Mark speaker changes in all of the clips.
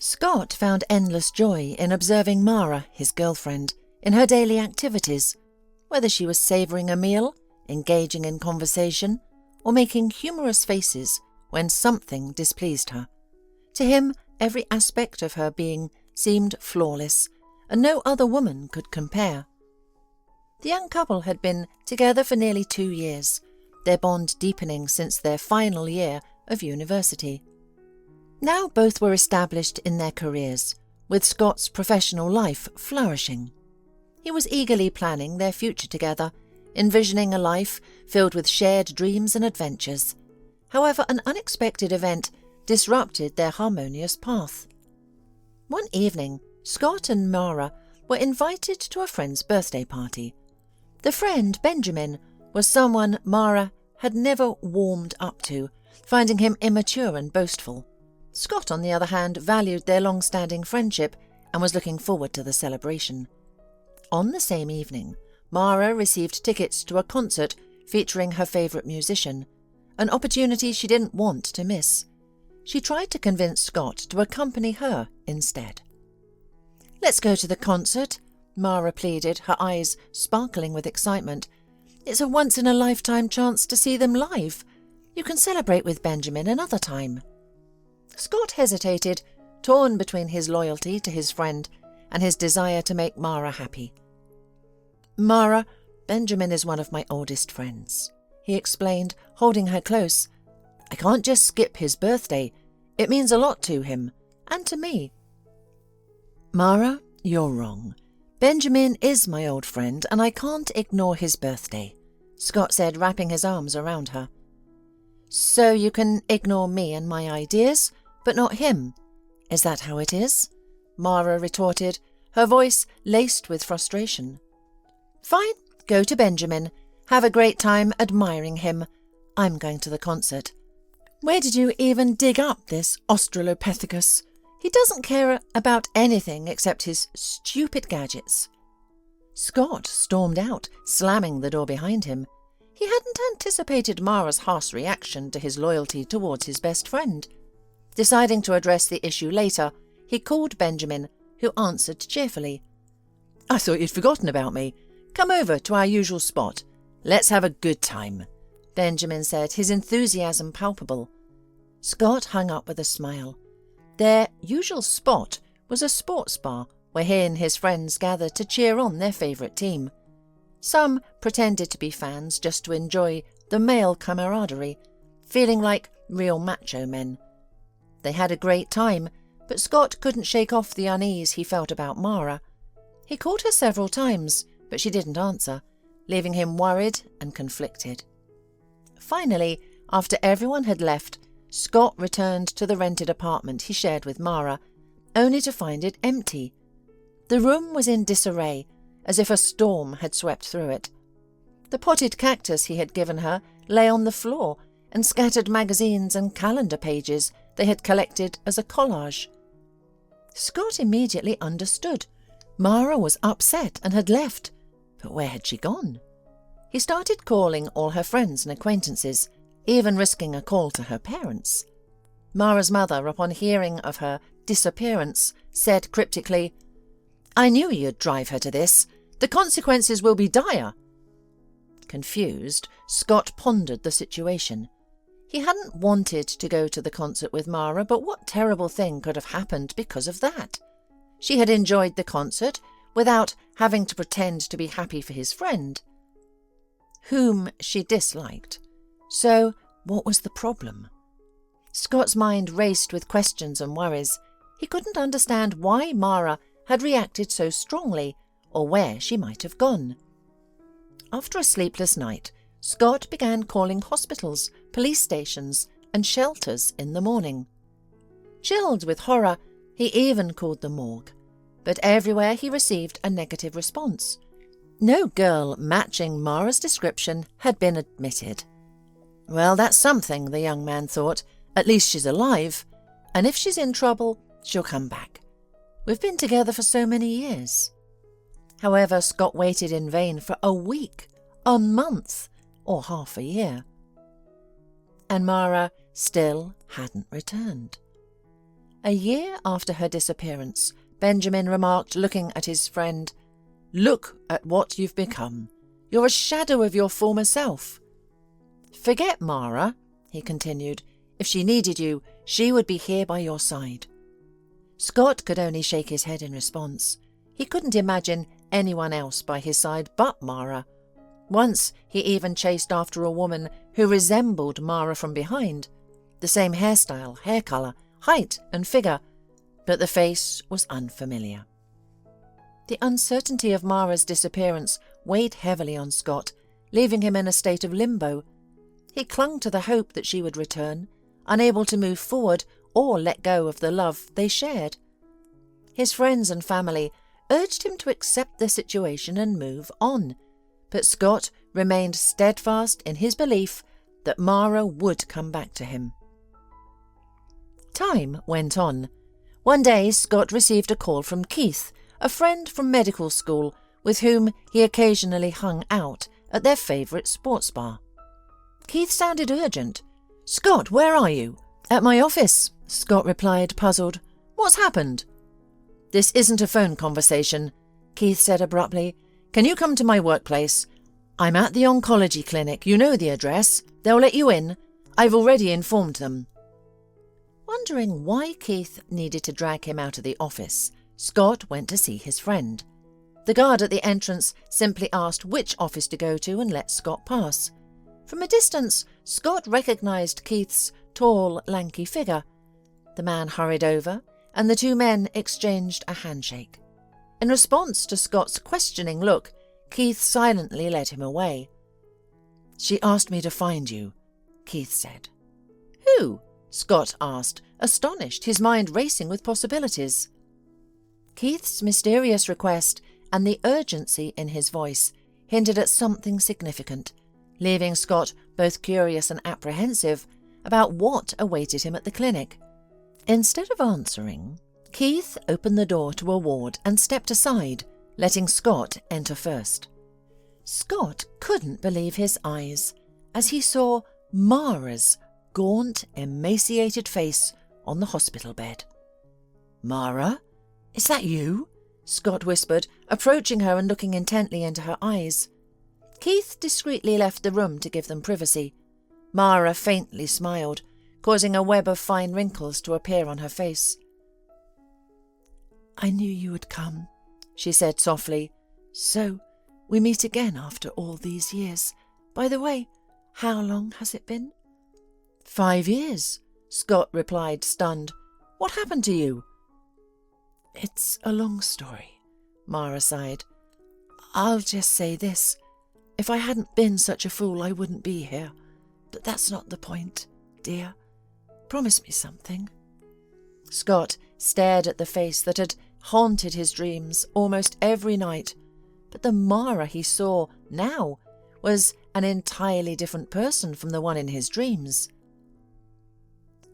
Speaker 1: Scott found endless joy in observing Mara, his girlfriend, in her daily activities, whether she was savouring a meal, engaging in conversation, or making humorous faces when something displeased her. To him, every aspect of her being seemed flawless, and no other woman could compare. The young couple had been together for nearly 2 years, their bond deepening since their final year of university. Now both were established in their careers, with Scott's professional life flourishing. He was eagerly planning their future together, envisioning a life filled with shared dreams and adventures. However, an unexpected event disrupted their harmonious path. One evening, Scott and Mara were invited to a friend's birthday party. The friend, Benjamin, was someone Mara had never warmed up to, finding him immature and boastful. Scott, on the other hand, valued their long-standing friendship and was looking forward to the celebration. On the same evening, Mara received tickets to a concert featuring her favourite musician, an opportunity she didn't want to miss. She tried to convince Scott to accompany her instead. "Let's go to the concert," Mara pleaded, her eyes sparkling with excitement. "It's a once-in-a-lifetime chance to see them live. You can celebrate with Benjamin another time." Scott hesitated, torn between his loyalty to his friend and his desire to make Mara happy. "Mara, Benjamin is one of my oldest friends," he explained, holding her close. "I can't just skip his birthday. It means a lot to him, and to me." "Mara, you're wrong. Benjamin is my old friend, and I can't ignore his birthday," Scott said, wrapping his arms around her. "So you can ignore me and my ideas, but not him. Is that how it is?" Mara retorted, her voice laced with frustration. "Fine, go to Benjamin. Have a great time admiring him. I'm going to the concert." "Where did you even dig up this Australopithecus? He doesn't care about anything except his stupid gadgets." Scott stormed out, slamming the door behind him. He hadn't anticipated Mara's harsh reaction to his loyalty towards his best friend. Deciding to address the issue later, he called Benjamin, who answered cheerfully. "I thought you'd forgotten about me. Come over to our usual spot. Let's have a good time," Benjamin said, his enthusiasm palpable. Scott hung up with a smile. Their usual spot was a sports bar where he and his friends gathered to cheer on their favourite team. Some pretended to be fans just to enjoy the male camaraderie, feeling like real macho men. They had a great time, but Scott couldn't shake off the unease he felt about Mara. He called her several times, but she didn't answer, leaving him worried and conflicted. Finally, after everyone had left, Scott returned to the rented apartment he shared with Mara, only to find it empty. The room was in disarray, as if a storm had swept through it. The potted cactus he had given her lay on the floor, and scattered magazines and calendar pages they had collected as a collage. Scott immediately understood. Mara was upset and had left, but where had she gone? He started calling all her friends and acquaintances, even risking a call to her parents. Mara's mother, upon hearing of her disappearance, said cryptically, "I knew you'd drive her to this. The consequences will be dire." Confused, Scott pondered the situation. He hadn't wanted to go to the concert with Mara, but what terrible thing could have happened because of that? She had enjoyed the concert without having to pretend to be happy for his friend, whom she disliked. So, what was the problem? Scott's mind raced with questions and worries. He couldn't understand why Mara had reacted so strongly, or where she might have gone. After a sleepless night, Scott began calling hospitals, police stations, and shelters in the morning. Chilled with horror, he even called the morgue, but everywhere he received a negative response. No girl matching Mara's description had been admitted. Well, that's something, the young man thought. At least she's alive, and if she's in trouble, she'll come back. We've been together for so many years. However, Scott waited in vain for a week, a month, or half a year. And Mara still hadn't returned. A year after her disappearance, Benjamin remarked, looking at his friend, "Look at what you've become. You're a shadow of your former self." "Forget Mara," he continued. "If she needed you, she would be here by your side." Scott could only shake his head in response. He couldn't imagine anyone else by his side but Mara. Once he even chased after a woman who resembled Mara from behind. The same hairstyle, hair colour, height and figure, but the face was unfamiliar. The uncertainty of Mara's disappearance weighed heavily on Scott, leaving him in a state of limbo. He clung to the hope that she would return, unable to move forward or let go of the love they shared. His friends and family urged him to accept the situation and move on, but Scott remained steadfast in his belief that Mara would come back to him. Time went on. One day Scott received a call from Keith, a friend from medical school with whom he occasionally hung out at their favourite sports bar. Keith sounded urgent. "Scott, where are you?" "At my office," Scott replied, puzzled. "What's happened?" "This isn't a phone conversation," Keith said abruptly. "Can you come to my workplace? I'm at the oncology clinic. You know the address. They'll let you in. I've already informed them." Wondering why Keith needed to drag him out of the office, Scott went to see his friend. The guard at the entrance simply asked which office to go to and let Scott pass. From a distance, Scott recognised Keith's tall, lanky figure. The man hurried over, and the two men exchanged a handshake. In response to Scott's questioning look, Keith silently led him away. "She asked me to find you," Keith said. "Who?" Scott asked, astonished, his mind racing with possibilities. Keith's mysterious request and the urgency in his voice hinted at something significant, leaving Scott both curious and apprehensive about what awaited him at the clinic. Instead of answering, Keith opened the door to a ward and stepped aside, letting Scott enter first. Scott couldn't believe his eyes as he saw Mara's gaunt, emaciated face on the hospital bed. "Mara, is that you?" Scott whispered, approaching her and looking intently into her eyes. Keith discreetly left the room to give them privacy. Mara faintly smiled, causing a web of fine wrinkles to appear on her face. "I knew you would come," she said softly. "So, we meet again after all these years. By the way, how long has it been?" 5 years, Scott replied, stunned. "What happened to you?" "It's a long story," Mara sighed. "I'll just say this. If I hadn't been such a fool, I wouldn't be here. But that's not the point, dear. Promise me something." Scott stared at the face that had haunted his dreams almost every night, but the Mara he saw now was an entirely different person from the one in his dreams.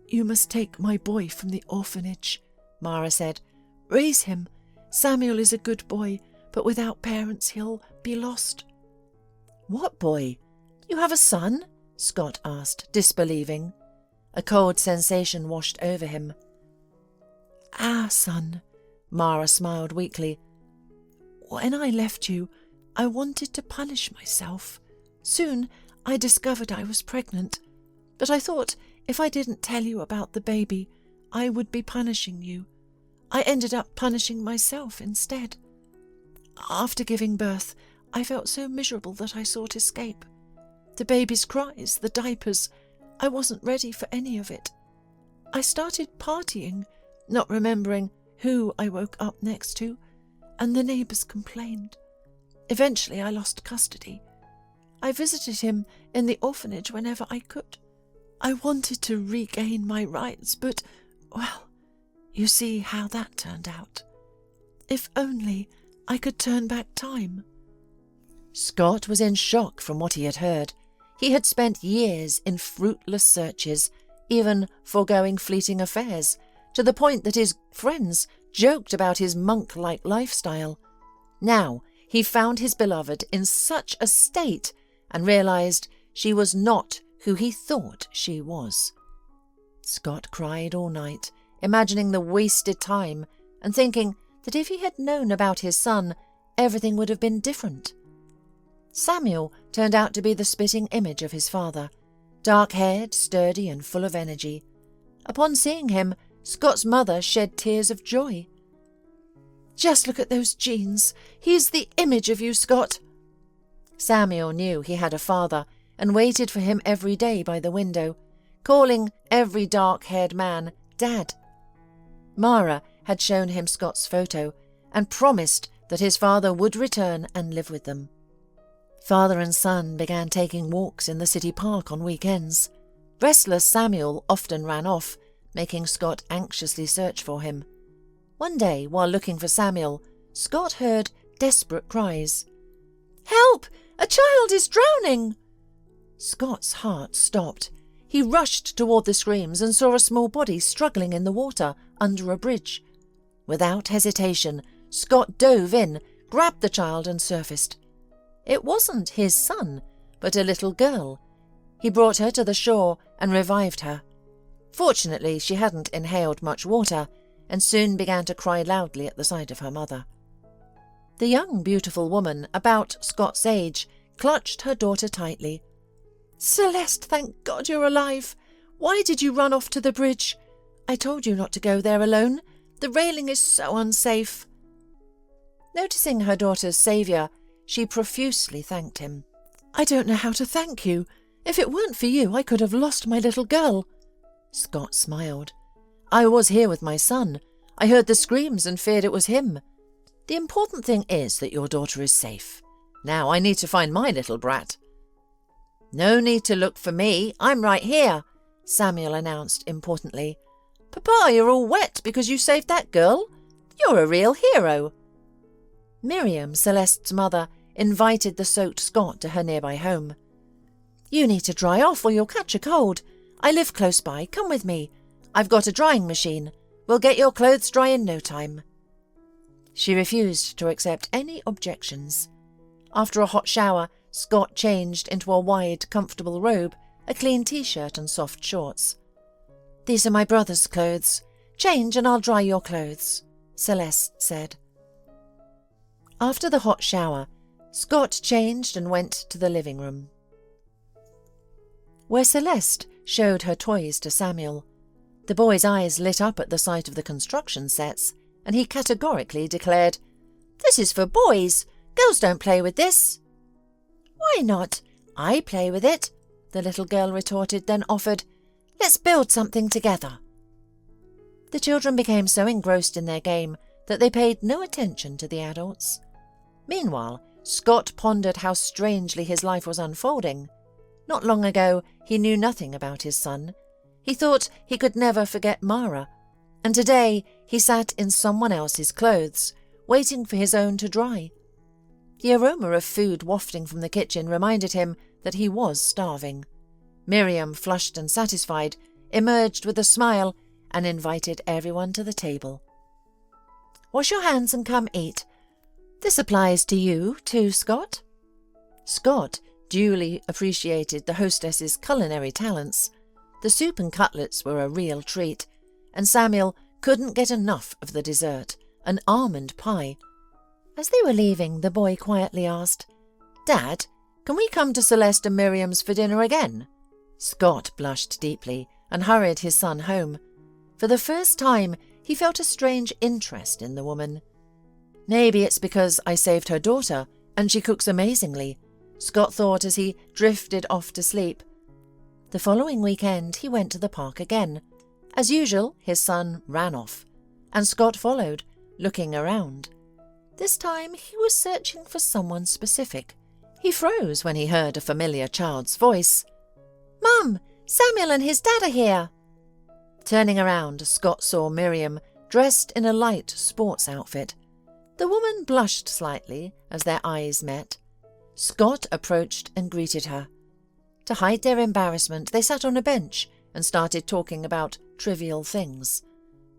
Speaker 1: "You must take my boy from the orphanage," Mara said. "Raise him. Samuel is a good boy, but without parents he'll be lost." "What boy? You have a son?" Scott asked, disbelieving. A cold sensation washed over him. "Our son," Mara smiled weakly. "When I left you, I wanted to punish myself. Soon I discovered I was pregnant, but I thought if I didn't tell you about the baby, I would be punishing you. I ended up punishing myself instead. After giving birth, I felt so miserable that I sought escape. The baby's cries, the diapers, I wasn't ready for any of it. I started partying, not remembering who I woke up next to, and the neighbours complained. Eventually I lost custody. I visited him in the orphanage whenever I could. I wanted to regain my rights, but, well, you see how that turned out. If only I could turn back time." Scott was in shock from what he had heard. He had spent years in fruitless searches, even foregoing fleeting affairs, to the point that his friends joked about his monk-like lifestyle. Now he found his beloved in such a state and realised she was not who he thought she was. Scott cried all night, imagining the wasted time and thinking that if he had known about his son, everything would have been different. Samuel turned out to be the spitting image of his father, dark-haired, sturdy and full of energy. Upon seeing him, Scott's mother shed tears of joy. "Just look at those jeans. He is the image of you, Scott." Samuel knew he had a father and waited for him every day by the window, calling every dark-haired man Dad. Mara had shown him Scott's photo and promised that his father would return and live with them. Father and son began taking walks in the city park on weekends. Restless Samuel often ran off, making Scott anxiously search for him. One day, while looking for Samuel, Scott heard desperate cries. "Help! A child is drowning!" Scott's heart stopped. He rushed toward the screams and saw a small body struggling in the water under a bridge. Without hesitation, Scott dove in, grabbed the child and surfaced. It wasn't his son, but a little girl. He brought her to the shore and revived her. Fortunately, she hadn't inhaled much water and soon began to cry loudly at the sight of her mother. The young, beautiful woman, about Scott's age, clutched her daughter tightly. "Celeste, thank God you're alive. Why did you run off to the bridge? I told you not to go there alone. The railing is so unsafe." Noticing her daughter's saviour, she profusely thanked him. "I don't know how to thank you. If it weren't for you, I could have lost my little girl." Scott smiled. "I was here with my son. I heard the screams and feared it was him. The important thing is that your daughter is safe. Now I need to find my little brat." "No need to look for me. I'm right here," Samuel announced importantly. "Papa, you're all wet because you saved that girl. You're a real hero." Miriam, Celeste's mother, invited the soaked Scott to her nearby home. "You need to dry off or you'll catch a cold. I live close by. Come with me. I've got a drying machine. We'll get your clothes dry in no time." She refused to accept any objections. After a hot shower, Scott changed into a wide, comfortable robe, a clean t-shirt and soft shorts. "These are my brother's clothes. Change and I'll dry your clothes," Celeste said. After the hot shower, Scott changed and went to the living room, where Celeste showed her toys to Samuel. The boy's eyes lit up at the sight of the construction sets, and he categorically declared, "This is for boys. Girls don't play with this." "Why not? I play with it," the little girl retorted, then offered, "Let's build something together." The children became so engrossed in their game that they paid no attention to the adults. Meanwhile, Scott pondered how strangely his life was unfolding. Not long ago, he knew nothing about his son. He thought he could never forget Mara, and today he sat in someone else's clothes, waiting for his own to dry. The aroma of food wafting from the kitchen reminded him that he was starving. Miriam, flushed and satisfied, emerged with a smile and invited everyone to the table. "Wash your hands and come eat. This applies to you too, Scott." Scott duly appreciated the hostess's culinary talents. The soup and cutlets were a real treat, and Samuel couldn't get enough of the dessert, an almond pie. As they were leaving, the boy quietly asked, "Dad, can we come to Celeste and Miriam's for dinner again?" Scott blushed deeply and hurried his son home. For the first time, he felt a strange interest in the woman. "Maybe it's because I saved her daughter, and she cooks amazingly," Scott thought as he drifted off to sleep. The following weekend, he went to the park again. As usual, his son ran off, and Scott followed, looking around. This time, he was searching for someone specific. He froze when he heard a familiar child's voice. "Mum, Samuel and his dad are here." Turning around, Scott saw Miriam, dressed in a light sports outfit. The woman blushed slightly as their eyes met. Scott approached and greeted her. To hide their embarrassment, they sat on a bench and started talking about trivial things.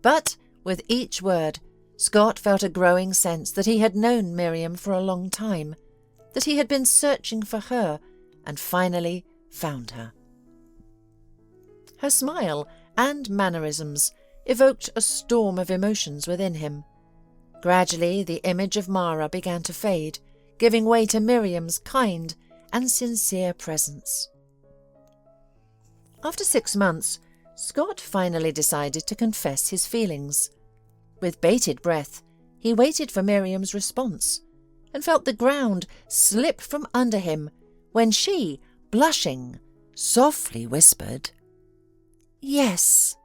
Speaker 1: But with each word, Scott felt a growing sense that he had known Miriam for a long time, that he had been searching for her and finally found her. Her smile and mannerisms evoked a storm of emotions within him. Gradually, the image of Mara began to fade, giving way to Miriam's kind and sincere presence. After 6 months, Scott finally decided to confess his feelings. With bated breath, he waited for Miriam's response and felt the ground slip from under him when she, blushing, softly whispered, "Yes."